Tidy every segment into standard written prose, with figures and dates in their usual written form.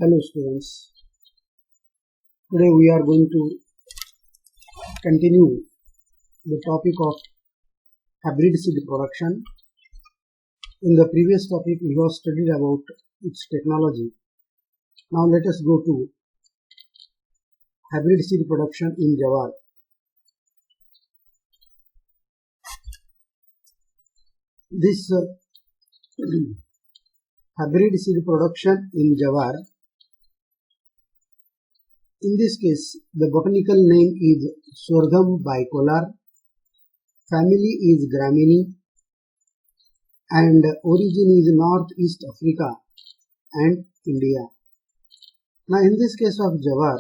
Hello students, today we are going to continue the topic of hybrid seed production. In the previous topic we have studied about its technology. Now let us go to hybrid seed production in Jawar. This hybrid seed production in Jawar, in this case the botanical name is Sorghum bicolor, family is Gramineae, and origin is Northeast Africa and India. Now in this case of Jawar,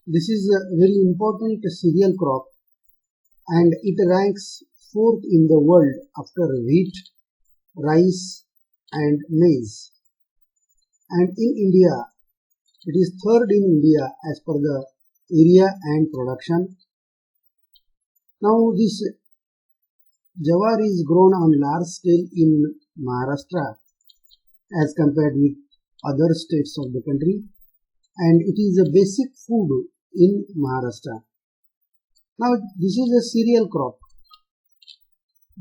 this is a very important cereal crop and it ranks 4th in the world after wheat, rice and maize. And in India, it is 3rd in India as per the area and production. Now this Jawar is grown on large scale in Maharashtra as compared with other states of the country, and it is a basic food in Maharashtra. Now this is a cereal crop.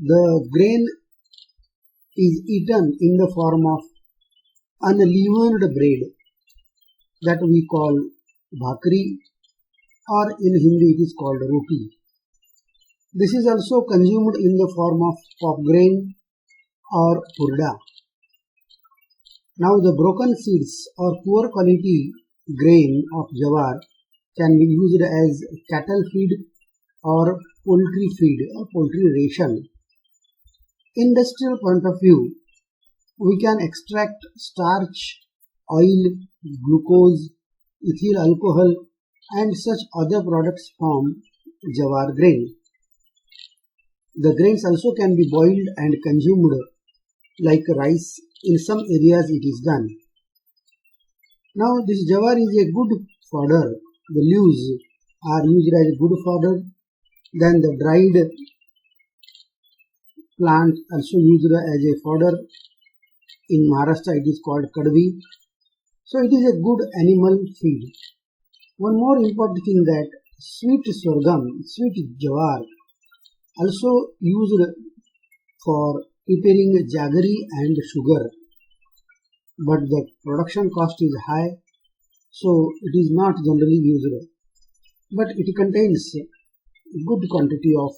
The grain is eaten in the form of unleavened bread that we call bhakri, or in Hindi it is called roti. This is also consumed in the form of pop grain or purda. Now the broken seeds or poor quality grain of Jawar can be used as cattle feed or poultry feed or poultry ration. Industrial point of view, we can extract starch, oil, glucose, ethyl alcohol and such other products from Jawar grain. The grains also can be boiled and consumed like rice. In some areas it is done. Now this Jawar is a good fodder. The leaves are used as good fodder. Then the dried plant also used as a fodder. In Maharashtra it is called kadvi. So it is a good animal feed. One more important thing that sweet sorghum, sweet Jawar, also used for preparing jaggery and sugar, but the production cost is high, so it is not generally used, but it contains a good quantity of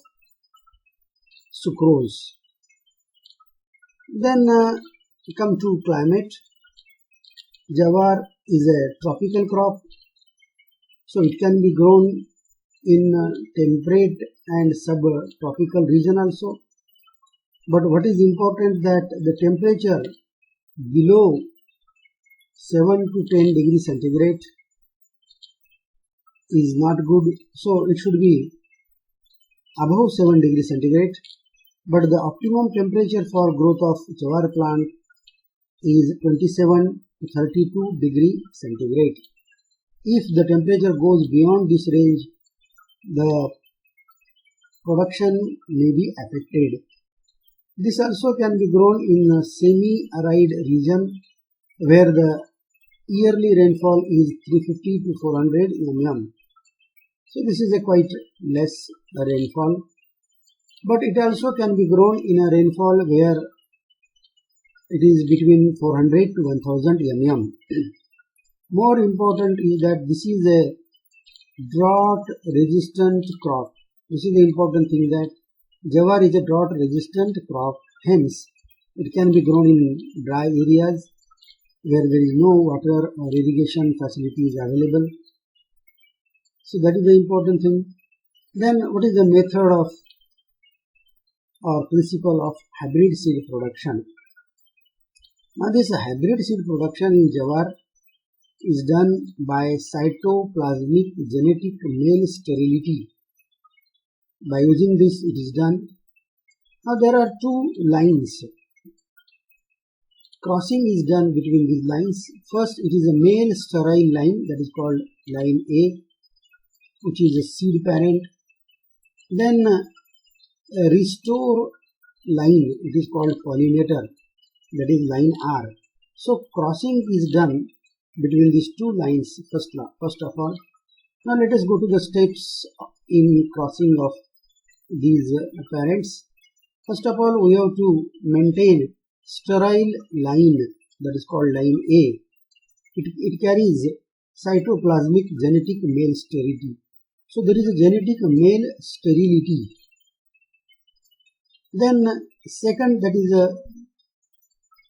sucrose. Then come to climate. Jawar is a tropical crop, so it can be grown in temperate and subtropical region also. But what is important that the temperature below 7 to 10 degrees centigrade is not good, so it should be above 7 degrees centigrade. But the optimum temperature for growth of Jawar plant is 27 to 32 degree centigrade. If the temperature goes beyond this range, the production may be affected. This also can be grown in a semi-arid region where the yearly rainfall is 350 to 400 mm. So this is a quite less rainfall. But it also can be grown in a rainfall where it is between 400 to 1000 mm. More important is that this is a drought resistant crop. This is the important thing, that Jawar is a drought resistant crop, hence it can be grown in dry areas where there is no water or irrigation facilities available. So that is the important thing. Then what is the method of or principle of hybrid seed production? Now this hybrid seed production in Jawar is done by cytoplasmic genetic male sterility. By using this it is done. Now there are two lines. Crossing is done between these lines. First it is a male sterile line, that is called line A, which is a seed parent. Then a restore line, it is called pollinator, that is line R. So crossing is done between these two lines first of all. Now let us go to the steps in crossing of these parents. First of all, we have to maintain sterile line, that is called line A. It carries cytoplasmic genetic male sterility. So there is a genetic male sterility. Then second, that is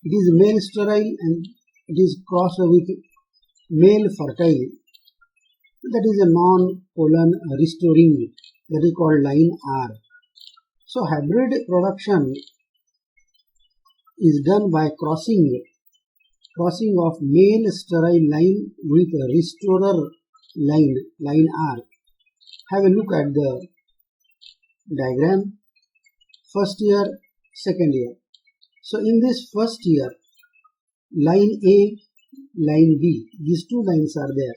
it is male sterile and it is crossed with male fertile. That is a non-pollen restoring, that is called line R. So hybrid production is done by crossing of male sterile line with restorer line R. Have a look at the diagram. First year, second year. So in this first year, line A, line B, these two lines are there.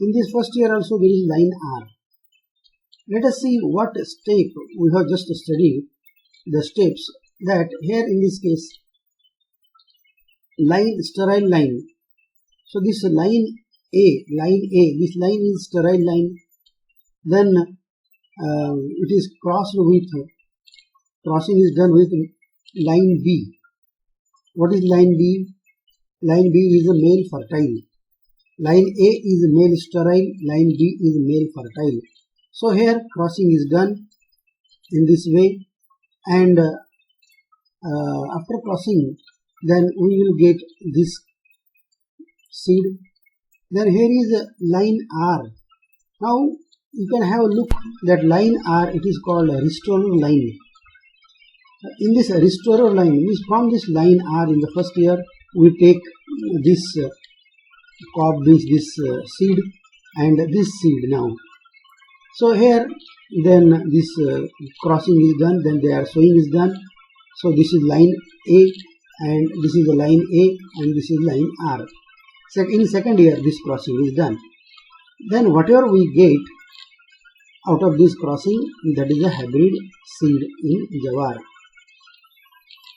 In this first year also there is line R. Let us see what step we have just studied, the steps that here in this case, sterile line. So this line A, this line is sterile line. Then it is crossing is done with line B. What is line B? Line B is a male fertile. Line A is male sterile, line B is male fertile. So here crossing is done in this way, and after crossing, then we will get this seed. Then here is line R. Now you can have a look that line R, it is called a restorer line. In this restorer line, means from this line R in the first year, we take this this seed and this seed now. So here then this crossing is done, then their sowing is done. So this is line A and this is the line A and this is line R. So in second year this crossing is done. Then whatever we get out of this crossing, that is a hybrid seed in jawar.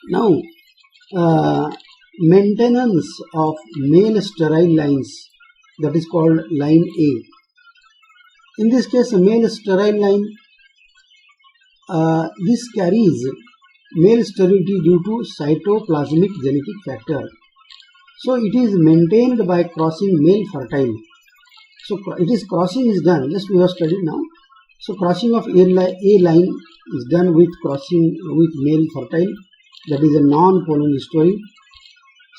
Now maintenance of male sterile lines, that is called line A. In this case, a male sterile line, this carries male sterility due to cytoplasmic genetic factor. So it is maintained by crossing male fertile. So it is crossing is done, just we have studied now. So crossing of A line is done with crossing with male fertile, that is a non-pollen story.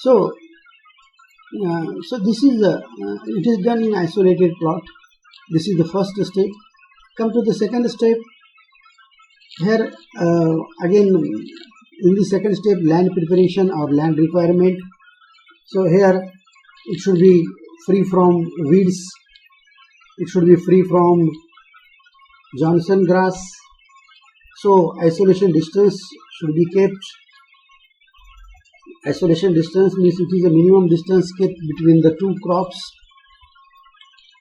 So this is it is done in isolated plot. This is the first step. Come to the second step. Here again in the second step, land preparation or land requirement. So here it should be free from weeds. It should be free from Johnson grass. So isolation distance should be kept. Isolation distance means it is a minimum distance kept between the two crops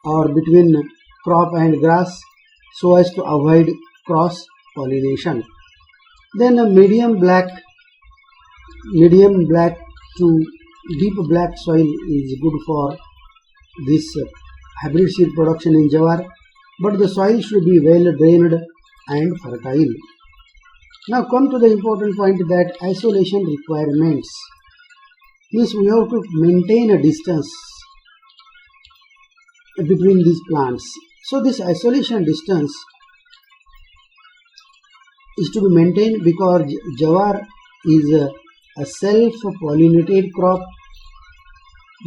or between crop and grass, so as to avoid cross pollination. Then a medium black to deep black soil is good for this hybrid seed production in jawar, but the soil should be well drained and fertile. Now come to the important point, that isolation requirements. Means we have to maintain a distance between these plants. So this isolation distance is to be maintained because jawar is a self-pollinated crop,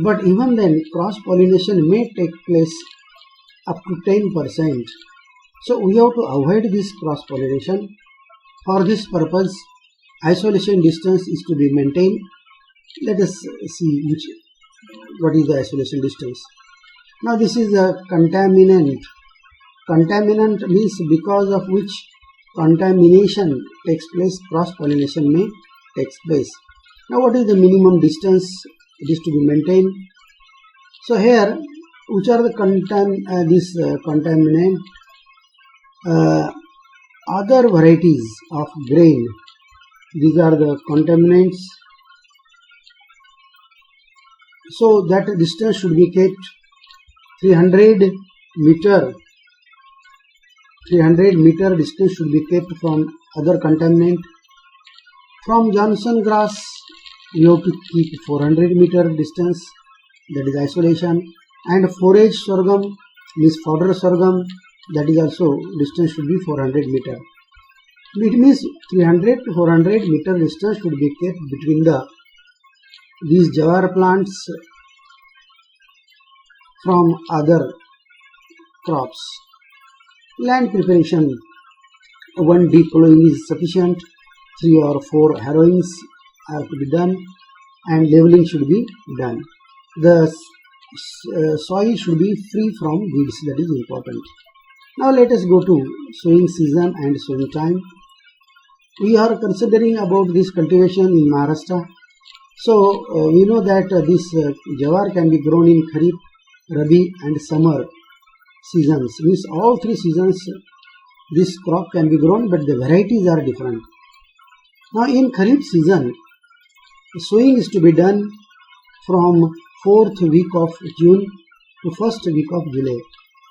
but even then cross-pollination may take place up to 10%. So we have to avoid this cross-pollination. For this purpose, isolation distance is to be maintained. Let us see what is the isolation distance. Now this is a contaminant. Contaminant means because of which contamination takes place, cross-pollination may take place. Now what is the minimum distance it is to be maintained? So here, which are the contaminant? Other varieties of grain. These are the contaminants. So that distance should be kept 300 meter. 300 meter distance should be kept from other contaminant. From Johnson grass, we have to keep 400 meter distance, that is isolation. And forage sorghum means fodder sorghum, that is also distance should be 400 meter. It means 300 to 400 meter distance should be kept between these jawar plants from other crops. Land preparation, one deep plowing is sufficient, 3 or 4 harrowings are to be done, and leveling should be done. The soil should be free from weeds, that is important. Now let us go to sowing season and sowing time. We are considering about this cultivation in Maharashtra. So we know that this jawar can be grown in Kharif, Rabi and summer seasons. Means all 3 seasons this crop can be grown, but the varieties are different. Now in Kharif season, sowing is to be done from 4th week of June to 1st week of July.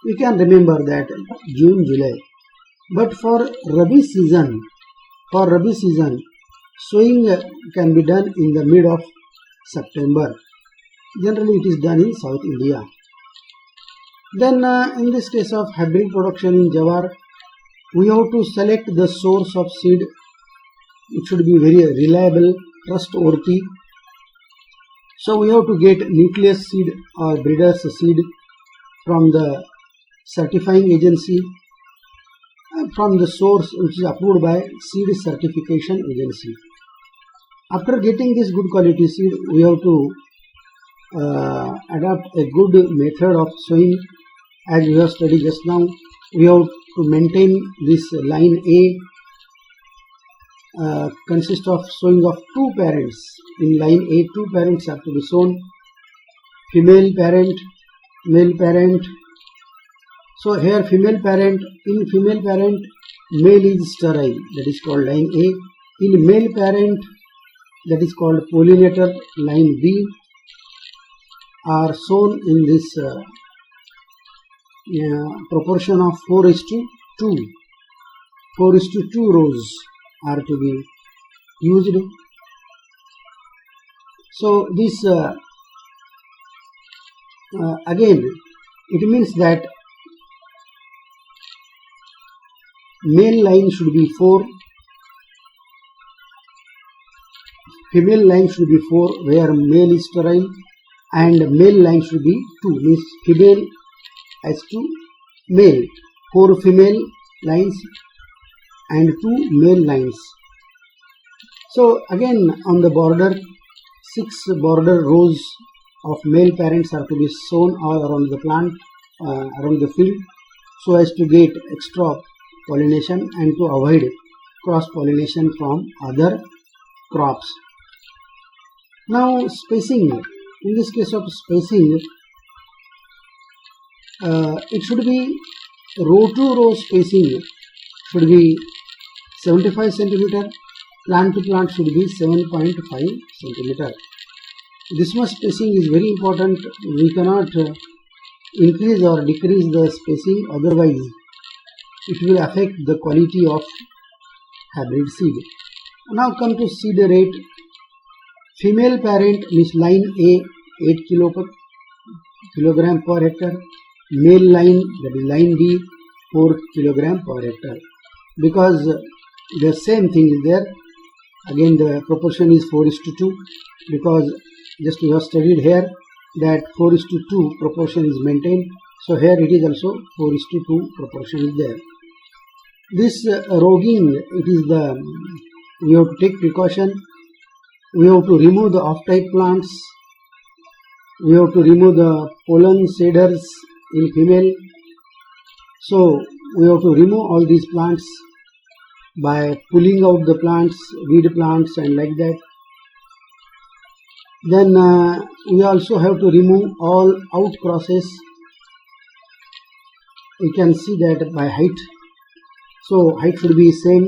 We can remember that June, July. But for Rabi season, sowing can be done in the mid of September. Generally it is done in South India. Then in this case of hybrid production in jawar, we have to select the source of seed. It should be very reliable, trustworthy. So we have to get nucleus seed or breeder's seed from the certifying agency, from the source which is approved by Seed Certification Agency. After getting this good quality seed, we have to adopt a good method of sowing. As we have studied just now, we have to maintain this line A consists of sowing of 2 parents. In line A, 2 parents have to be sown. Female parent, male parent. So here female parent, in female parent, male is sterile, that is called line A. In male parent, that is called pollinator, line B, are sown in this proportion of 4:2. 4:2 rows are to be used. So this again, it means that male line should be 4, female line should be 4 where male is sterile, and male line should be 2, means female as to male, 4 female lines and 2 male lines. So again on the border, 6 border rows of male parents are to be sown all around the plant, around the field, so as to get extra pollination and to avoid cross pollination from other crops. Now spacing, in this case of spacing, it should be row to row spacing should be 75 centimeter, plant to plant should be 7.5 centimeter. This much spacing is very important. We cannot increase or decrease the spacing, otherwise it will affect the quality of hybrid seed. Now come to seed rate. Female parent means line A 8 kilogram per hectare, male line, that is line B, 4 kilogram per hectare. Because the same thing is there, again the proportion is 4:2, because just we have studied here that 4:2 proportion is maintained, so here it is also 4:2 proportion is there. This rogging, it is we have to take precaution. We have to remove the off-type plants. We have to remove the pollen shaders in female. So we have to remove all these plants by pulling out the plants, weed plants and like that. Then we also have to remove all out crosses. You can see that by height. So height should be same.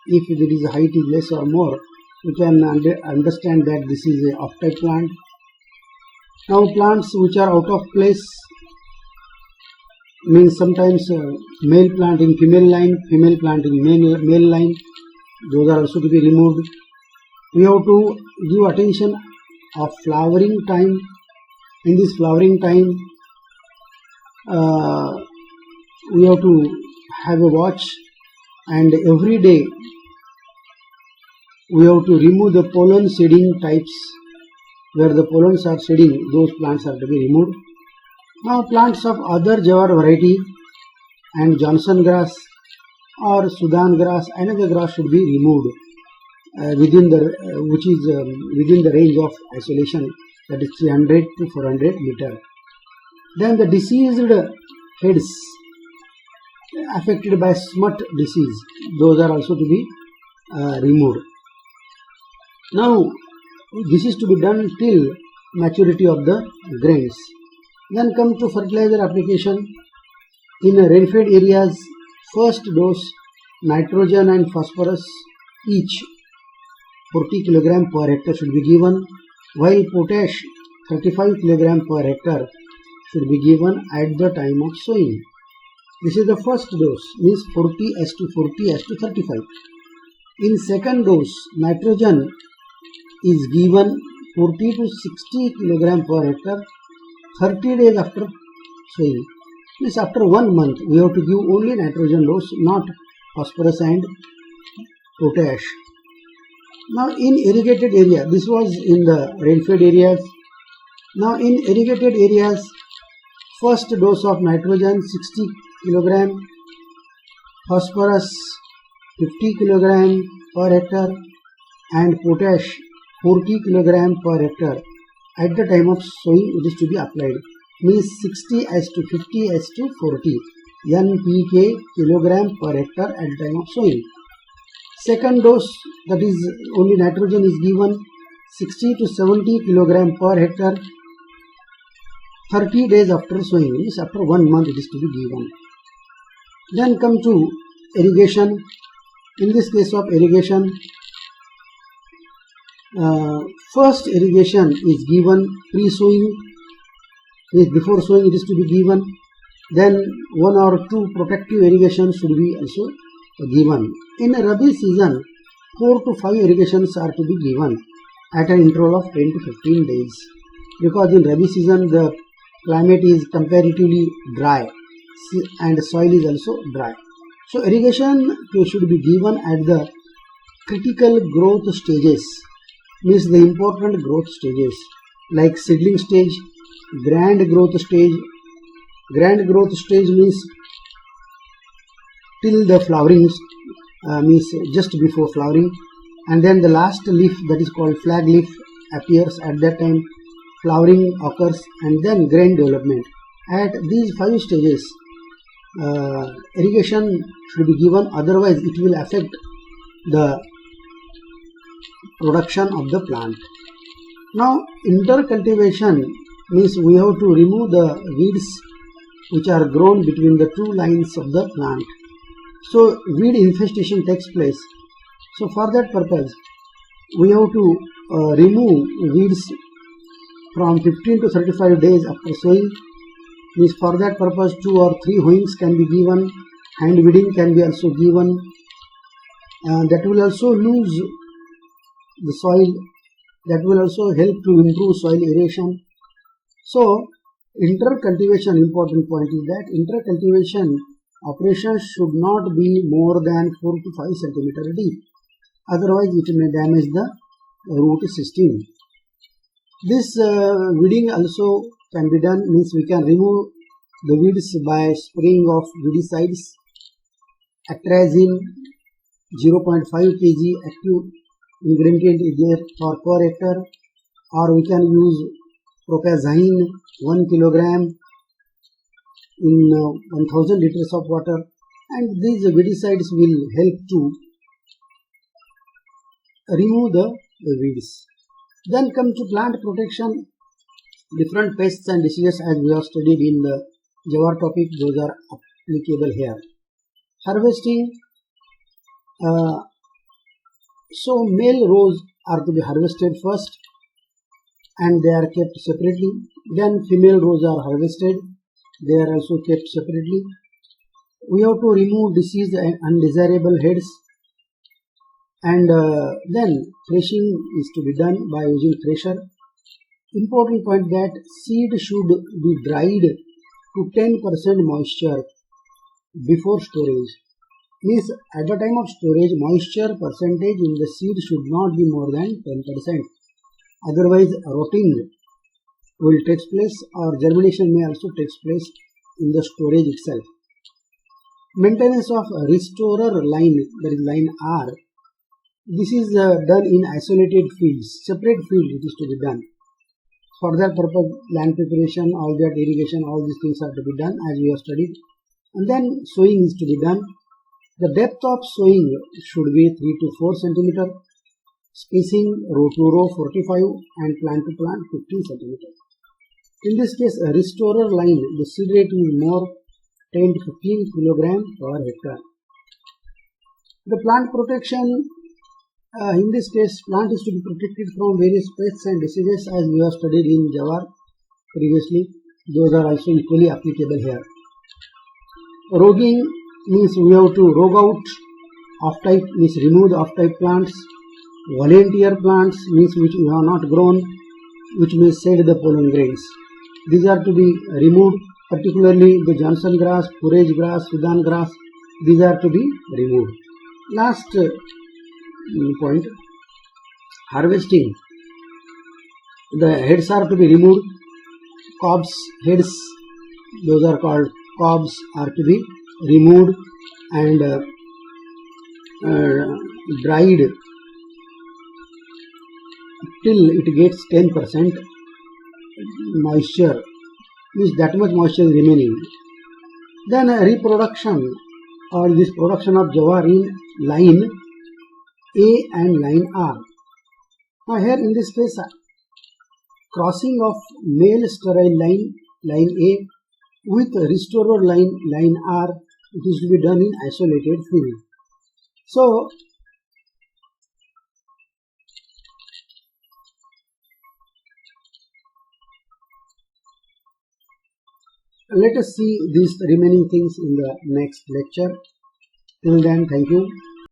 If there is a height is less or more, you can understand that this is a off-type plant. Now plants which are out of place means sometimes male plant in female line, female plant in male line, those are also to be removed. We have to give attention of flowering time. In this flowering time, we have to have a watch, and every day we have to remove the pollen seeding types. Where the pollens are seeding, those plants are to be removed. Now plants of other jawar variety and Johnson grass or Sudan grass, another grass should be removed within the which is within the range of isolation, that is 300 to 400 meter. Then the diseased heads affected by smut disease, those are also to be removed. Now this is to be done till maturity of the grains. Then come to fertilizer application. In rainfed areas, first dose nitrogen and phosphorus each 40 kg per hectare should be given, while potash 35 kg per hectare should be given at the time of sowing. This is the first dose, means 40:40:35. In second dose, nitrogen is given 40 to 60 kg per hectare 30 days after sowing. Means after 1 month we have to give only nitrogen dose, not phosphorus and potash. Now in irrigated area, this was in the rainfed areas. Now in irrigated areas, first dose of nitrogen 60 kg, phosphorus 50 kg per hectare and potash 40 kg per hectare at the time of sowing it is to be applied. Means 60:50:40 NPK kilogram per hectare at the time of sowing. Second dose, that is only nitrogen, is given 60 to 70 kg per hectare 30 days after sowing, means after 1 month it is to be given. Then come to irrigation. In this case of irrigation, first irrigation is given pre-sowing, means before sowing it is to be given. Then 1 or 2 protective irrigation should be also given. In a Rabi season, 4 to 5 irrigations are to be given at an interval of 10 to 15 days, because in Rabi season the climate is comparatively dry and soil is also dry. So irrigation should be given at the critical growth stages, means the important growth stages like seedling stage, grand growth stage. Grand growth stage means till the flowering, means just before flowering, and then the last leaf, that is called flag leaf, appears. At that time flowering occurs, and then grain development. At these 5 stages irrigation should be given, otherwise it will affect the production of the plant. Now intercultivation means we have to remove the weeds which are grown between the 2 lines of the plant. So weed infestation takes place. So for that purpose we have to remove weeds from 15 to 35 days after sowing. Means for that purpose 2 or 3 hoeings can be given, hand weeding can be also given, that will also lose the soil, that will also help to improve soil aeration. So intercultivation, important point is that intercultivation operations should not be more than 4 to 5 cm deep, otherwise it may damage the root system. This weeding also can be done, means we can remove the weeds by spraying of weedicides. Atrazine 0.5 kg active ingredient is there for per hectare, or we can use propazine 1 kg in 1000 liters of water, and these weedicides will help to remove the weeds. Then come to plant protection, different pests and diseases as we have studied in the jawar topic, those are applicable here. Harvesting, so male rows are to be harvested first, and they are kept separately. Then female rows are harvested, they are also kept separately. We have to remove diseased and undesirable heads, and then threshing is to be done by using thresher. Important point that seed should be dried to 10% moisture before storage. Means at the time of storage, moisture percentage in the seed should not be more than 10%. Otherwise, rotting will take place, or germination may also take place in the storage itself. Maintenance of restorer line, that is line R. This is done in isolated fields, separate field it is to be done. For that purpose, land preparation, all that irrigation, all these things are to be done as we have studied. And then sowing is to be done. The depth of sowing should be 3 to 4 centimeter. Spacing row to row 45 and plant to plant 15 centimeter. In this case, a restorer line, the seed rate is more 10 to 15 kilogram per hectare. The plant protection, in this case, plant is to be protected from various pests and diseases as we have studied in jawar previously. Those are also equally applicable here. Rogging means we have to rog out off-type, means remove the off-type plants. Volunteer plants means which we have not grown, which means shed the pollen grains. These are to be removed, particularly the Johnson grass, forage grass, Sudan grass. These are to be removed. Last point, harvesting. The heads are to be removed. Cobs, heads, those are called cobs, are to be removed and dried till it gets 10% moisture, means that much moisture is remaining. Then reproduction, or this production of jawar in line A and line R. Now here in this case, crossing of male sterile line A with restorer line R, it is to be done in isolated field. So let us see these remaining things in the next lecture. Till then, thank you.